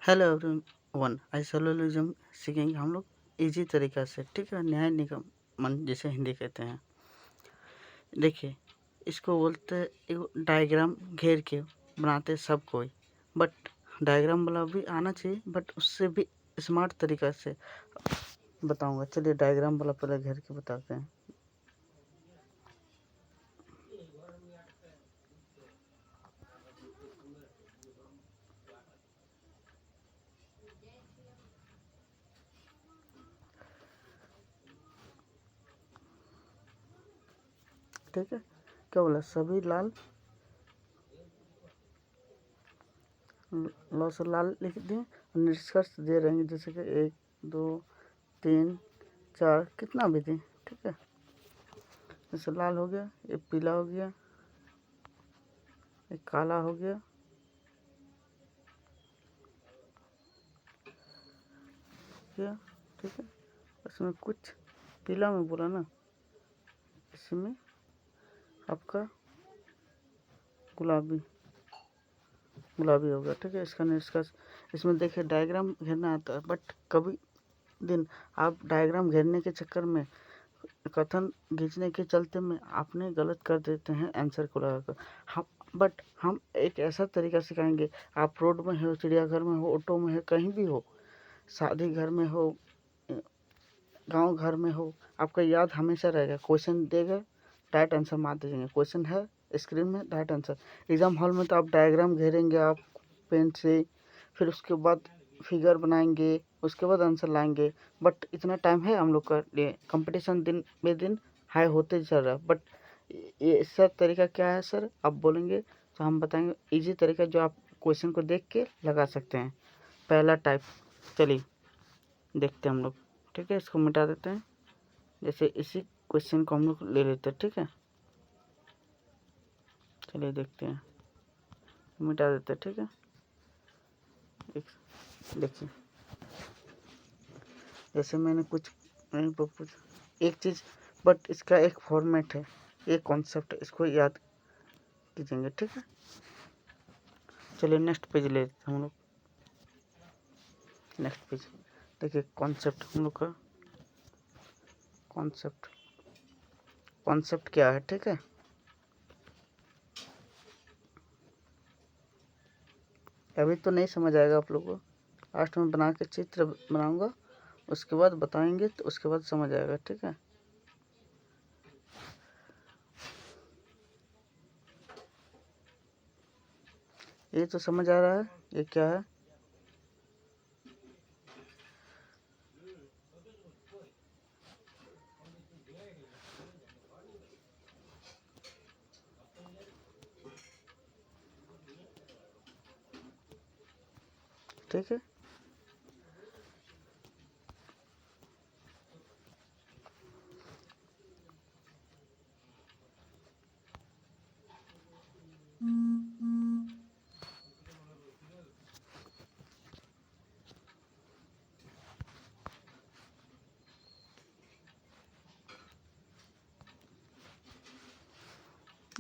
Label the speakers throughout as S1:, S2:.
S1: Hello everyone, आइसोलोजिज्म सीखेंगे हम लोग इजी तरीका से। ठीक है, न्याय निगमन जिसे हिंदी कहते हैं। देखिए, इसको बोलते हैं एक डायग्राम घेर के बनाते सब कोई, बट डायग्राम वाला भी आना चाहिए, बट उससे भी स्मार्ट तरीका से बताऊंगा। चलिए डायग्राम वाला पहले घेर के बताते हैं। ठीक है, क्या बोला? सभी लाल लॉ से लाल लिख दिए और निष्कर्ष दे रहे हैं, जैसे कि 1 2 3 4 कितना भी दें। ठीक है, जैसे लाल हो गया, एक पीला हो गया, एक काला हो गया, ठीक है। इसमें कुछ पीला में बोला ना, इसमें आपका गुलाबी गुलाबी हो गया। ठीक है, इसका निष्कर्ष इसमें देखिए डायग्राम घेरना आता है, बट कभी दिन आप डायग्राम घेरने के चक्कर में, कथन खींचने के चलते में आपने गलत कर देते हैं आंसर को लगाकर। हम एक ऐसा तरीका सिखाएंगे। आप रोड में हो, चिड़ियाघर में हो, ऑटो में हो, कहीं भी हो, शादी घर में हो, गांव घर में हो, आपका याद हमेशा रहेगा। क्वेश्चन देगा, डायरेक्ट आंसर मार दीजिएगा। क्वेश्चन है स्क्रीन में, डायरेक्ट आंसर। एग्जाम हॉल में तो आप डायग्राम घेरेंगे आप पेन से, फिर उसके बाद फिगर बनाएंगे, उसके बाद आंसर लाएंगे। बट इतना टाइम है हम लोग का लिए, कंपटीशन दिन बे दिन हाई होते चल रहा है। बट ये सब तरीका क्या है सर, आप बोलेंगे तो हम बताएंगे इजी तरीका जो आप क्वेश्चन को देख के लगा सकते हैं। पहला टाइप, चलिए देखते हैं हम लोग। ठीक है, इसको मिटा देते हैं। जैसे इसी क्वेश्चन को हम लोग ले लेते हैं। ठीक है, चलिए देखते हैं, मिटा देते हैं। ठीक है, देखिए जैसे मैंने कुछ एक चीज़, बट इसका एक फॉर्मेट है, एक कॉन्सेप्ट है, इसको याद कीजिएंगे। ठीक है, चलिए नेक्स्ट पेज ले लेते हैं हम लोग। नेक्स्ट पेज देखिए, कॉन्सेप्ट हम लोग का कॉन्सेप्ट क्या है। ठीक है, अभी तो नहीं समझ आएगा आप लोगों को, लास्ट में बना के चित्र बनाऊंगा, उसके बाद बताएंगे तो उसके बाद समझ आएगा। ठीक है, ये तो समझ आ रहा है ये क्या है। ठीक है,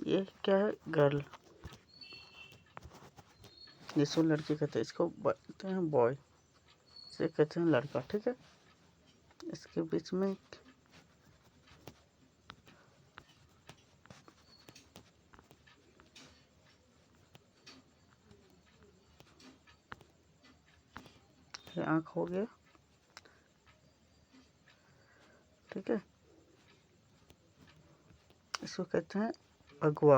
S1: ये क्या है? गर्ल, जिसको लड़की कहते हैं, इसको बोलते हैं बॉय, इसे कहते हैं लड़का। ठीक है, इसके बीच में आँख हो गया। ठीक है, इसको कहते हैं अगवा।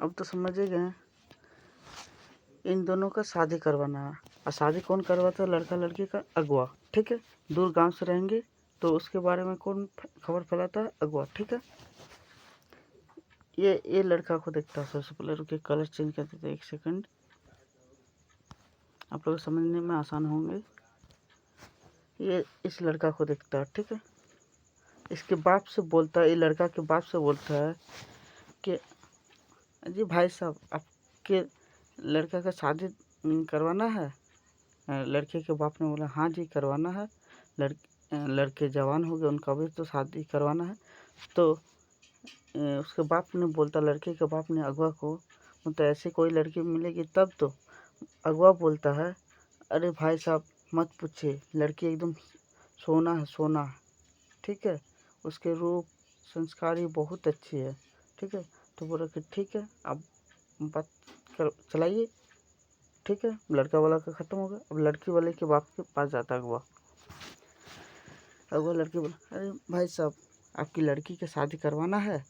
S1: अब तो समझ ही गए, इन दोनों का शादी करवाना है। और शादी कौन करवाता है? लड़का लड़की का अगवा। ठीक है, दूर गांव से रहेंगे तो उसके बारे में कौन खबर फैलाता है? अगवा। ठीक है, ये लड़का को देखता है। सबसे पहले रुके, कलर चेंज कर देते हैं, एक सेकंड, आप लोग समझने में आसान होंगे। ये इस लड़का को देखता है। ठीक है, इसके बाप से बोलता है, ये लड़का के बाप से बोलता है कि जी भाई साहब, आपके लड़का का शादी करवाना है। लड़के के बाप ने बोला हाँ जी करवाना है। लड़के जवान हो गए, उनका भी तो शादी करवाना है। तो उसके बाप ने बोलता, लड़के के बाप ने अगवा को, तो ऐसी कोई लड़की मिलेगी तब तो अगवा बोलता है, अरे भाई साहब मत पूछिए, लड़की एकदम सोना है सोना, ठीक है, उसके रूप संस्कार ही बहुत अच्छी है, ठीक है। तो बोला कि ठीक है, अब बात कर चलाइए, ठीक है। लड़का वाला का ख़त्म हो गया। अब लड़की वाले के बाप के पास जाता है अगवा। अगवा लड़की बोला, अरे भाई साहब आपकी लड़की की शादी करवाना है?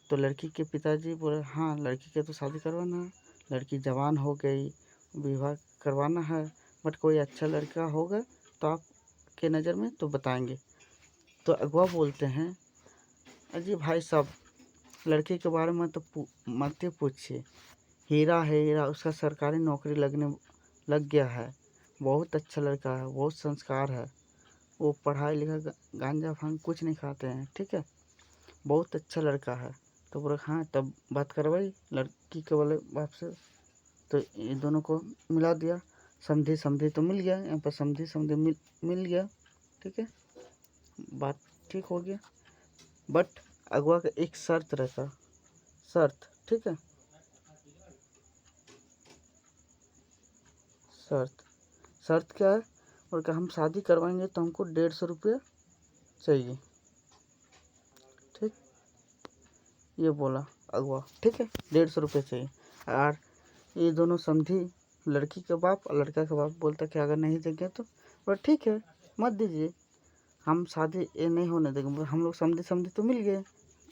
S1: तो लड़की के पिताजी बोले, हाँ लड़की के तो शादी करवाना है, लड़की जवान हो गई, विवाह करवाना है, बट कोई अच्छा लड़का होगा तो आपके नज़र में तो बताएंगे। तो अगवा बोलते हैं, अजी भाई साहब लड़के के बारे में तो मत ही पूछिए, हीरा है हीरा, उसका सरकारी नौकरी लग गया है, बहुत अच्छा लड़का है, बहुत संस्कार है, वो पढ़ाई लिखा गांजा भांग कुछ नहीं खाते हैं, ठीक है, बहुत अच्छा लड़का है। तो बोला हाँ, तब बात करवाई लड़की के वाले बाप से। तो ये दोनों को मिला दिया, समझी समझी तो मिल गया, यहाँ पर समझी समझी मिल गया, ठीक है, बात ठीक हो गया। बट अगवा का एक शर्त रहता, शर्त, ठीक है, शर्त शर्त क्या है, और क्या, हम शादी करवाएंगे तो हमको 150 रुपया चाहिए, ठीक, ये बोला अगवा, ठीक है, 150 रुपये चाहिए। और ये दोनों समझी, लड़की के बाप और लड़का के बाप बोलता कि अगर नहीं देंगे तो, बोला ठीक है मत दीजिए, हम शादी ये नहीं होने देंगे, हम लोग समझे समझे तो मिल गए,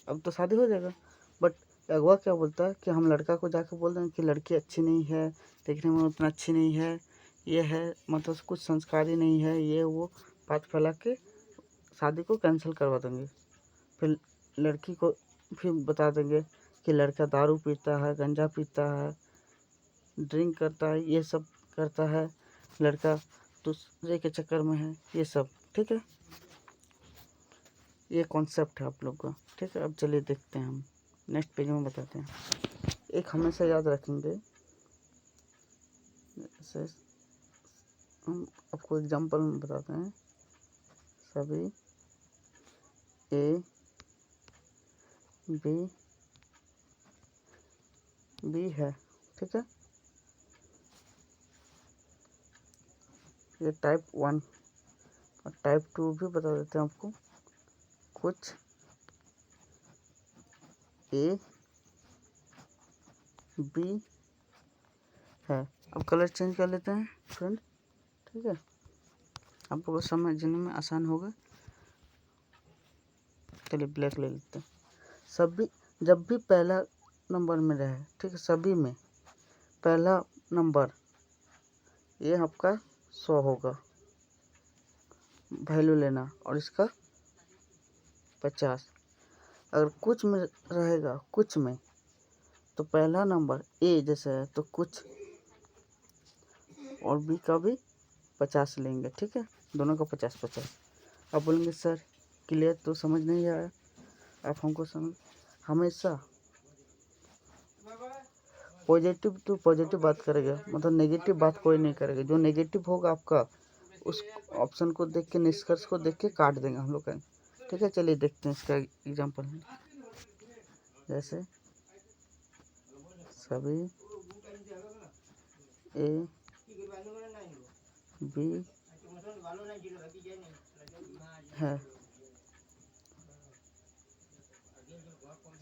S1: अब तो शादी हो जाएगा। बट अगवा क्या बोलता है कि हम लड़का को जाकर बोल देंगे कि लड़की अच्छी नहीं है, देखने में उतना अच्छी नहीं है, ये है मतलब कुछ संस्कारी नहीं है, ये वो बात फैला के शादी को कैंसिल करवा देंगे। फिर लड़की को फिर बता देंगे कि लड़का दारू पीता है, गंजा पीता है, ड्रिंक करता है, ये सब करता है, लड़का दूसरे के चक्कर में है, ये सब, ठीक है। ये कॉन्सेप्ट है आप लोग का, ठीक है। अब चलिए देखते हैं, हम नेक्स्ट पेज में बताते हैं। एक हमेशा याद रखेंगे, जैसे हम आपको एग्जांपल में बताते हैं, सभी ए बी है, ठीक है, ये टाइप 1 और टाइप 2 भी बता देते हैं आपको। कुछ ए बी है। अब कलर चेंज कर लेते हैं फ्रेंड, ठीक है, आप लोगों को समझने में आसान होगा। चलिए ब्लैक ले लेते हैं। सभी जब भी पहला नंबर में रहे, ठीक है, सभी में पहला नंबर ये आपका 100 होगा, वैल्यू लेना, और इसका 50। अगर कुछ में रहेगा, कुछ में, तो पहला नंबर ए जैसे है तो कुछ और बी का भी 50 लेंगे, ठीक है, दोनों का 50-50। अब बोलेंगे सर क्लियर तो समझ नहीं आया, आप हमको समझ, हमेशा पॉजिटिव टू पॉजिटिव बात करेगा, मतलब नेगेटिव बात कोई नहीं करेगा, जो नेगेटिव होगा आपका उस ऑप्शन को देख के, निष्कर्ष को देख के काट देंगे हम लोग का, ठीक है। चलिए देखते हैं इसका एग्जांपल है, जैसे सभी ए बी है,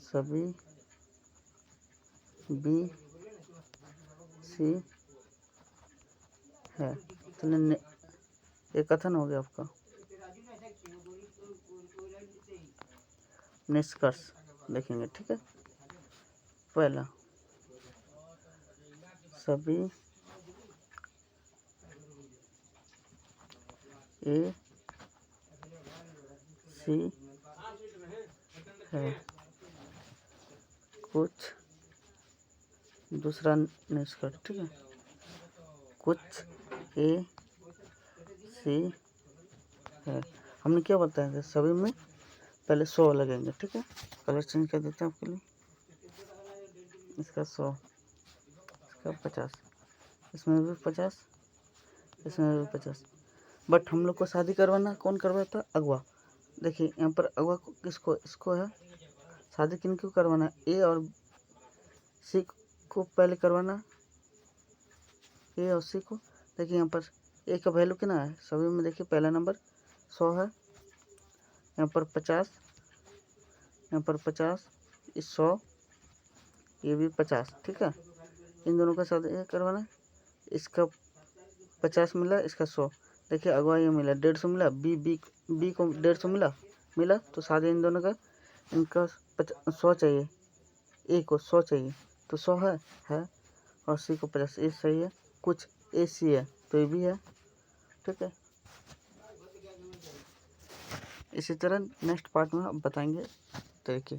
S1: सभी बी सी है। चलिए ये कथन हो गया आपका, निष्कर्ष देखेंगे, ठीक है। पहला, सभी ए सी है। कुछ, दूसरा निष्कर्ष, ठीक है, कुछ ए सी है। हमने क्या बताया था, सभी में पहले 100 लगेंगे, ठीक है। कलर चेंज कर देते हैं आपके लिए, इसका 100, इसका 50, इसमें भी 50, इसमें भी 50। बट हम लोग को शादी करवाना कौन करवाता, अगवा। देखिए यहाँ पर अगवा किसको, इसको है शादी, किन को करवाना, ए और सी को पहले करवाना, ए और सी को। देखिए यहाँ पर ए का वैल्यू कितना है सभी में, देखिए पहला नंबर 100 है, यहाँ पर 50, यहाँ पर 50, इस 100, ये भी 50, ठीक है। इन दोनों का साथ ये करवाना है, इसका 50 मिला, इसका 100, देखिए अगवा ये मिला 150 मिला, बी को 150 मिला तो साथ इन दोनों का इनका 100 चाहिए, ए को 100 चाहिए तो 100 है और सी को 50, ये सही है। कुछ ए सी है तो ये भी है, ठीक है। इसी तरह नेक्स्ट पार्ट में आप बताएंगे तरीके।